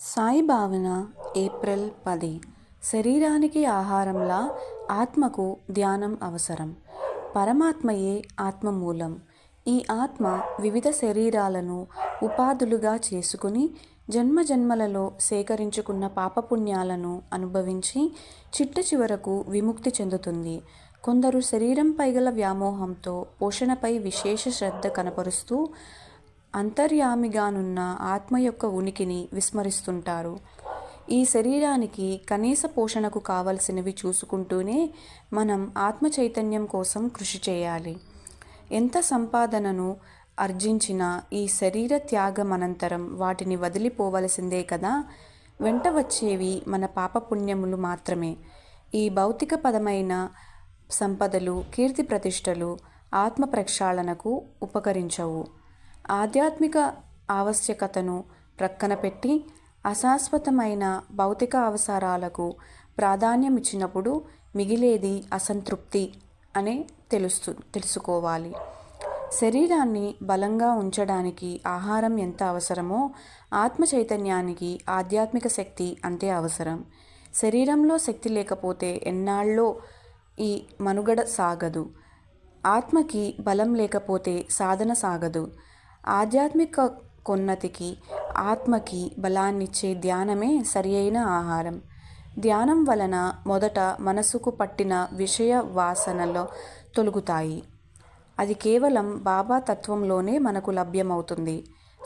సాయి భావన ఏప్రిల్ 10. శరీరానికి ఆహారంలా ఆత్మకు ధ్యానం అవసరం. పరమాత్మయే ఆత్మమూలం. ఈ ఆత్మ వివిధ శరీరాలను ఉపాధులుగా చేసుకుని జన్మజన్మలలో సేకరించుకున్న పాపపుణ్యాలను అనుభవించి చిట్టచివరకు విముక్తి చెందుతుంది. కొందరు శరీరంపై గల వ్యామోహంతో పోషణపై విశేష శ్రద్ధ కనపరుస్తూ అంతర్యామిగానున్న ఆత్మ యొక్క ఉనికిని విస్మరిస్తుంటారు. ఈ శరీరానికి కనీస పోషణకు కావలసినవి చూసుకుంటూనే మనం ఆత్మ చైతన్యం కోసం కృషి చేయాలి. ఎంత సంపాదనను ఆర్జించినా ఈ శరీర త్యాగం అనంతరం వాటిని వదిలిపోవలసిందే కదా. వెంట వచ్చేవి మన పాపపుణ్యములు మాత్రమే. ఈ భౌతిక పదమైన సంపదలు, కీర్తి ప్రతిష్టలు ఆత్మ ప్రక్షాళనకు ఉపకరించవు. ఆధ్యాత్మిక ఆవశ్యకతను ప్రక్కన పెట్టి అశాశ్వతమైన భౌతిక అవసరాలకు ప్రాధాన్యం ఇచ్చినప్పుడు మిగిలేది అసంతృప్తి అనే తెలుసుకోవాలి. శరీరాన్ని బలంగా ఉంచడానికి ఆహారం ఎంత అవసరమో ఆత్మ చైతన్యానికి ఆధ్యాత్మిక శక్తి అంతే అవసరం. శరీరంలో శక్తి లేకపోతే ఎన్నాళ్ళో ఈ మనుగడ సాగదు. ఆత్మకి బలం లేకపోతే సాధన సాగదు. ఆధ్యాత్మిక కొన్నతికి ఆత్మకి బలాన్నిచ్చే ధ్యానమే సరియైన ఆహారం. ధ్యానం వలన మొదట మనసుకు పట్టిన విషయ వాసనలు తొలగుతాయి. అది కేవలం బాబా తత్వంలోనే మనకు లభ్యమవుతుంది.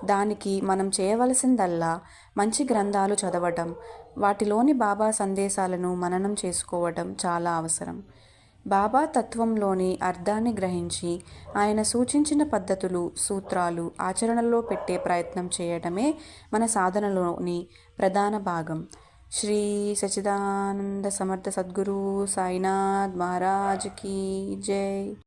దానికి మనం చేయవలసిందల్లా మంచి గ్రంథాలు చదవటం, వాటిలోని బాబా సందేశాలను మననం చేసుకోవటం చాలా అవసరం. బాబా తత్వంలోని అర్థాన్ని గ్రహించి ఆయన సూచించిన పద్ధతులు, సూత్రాలు ఆచరణలో పెట్టే ప్రయత్నం చేయటమే మన సాధనలోని ప్రధాన భాగం. శ్రీ సచ్చిదానంద సమర్థ సద్గురు సాయినాథ్ మహారాజ్ కీ జై.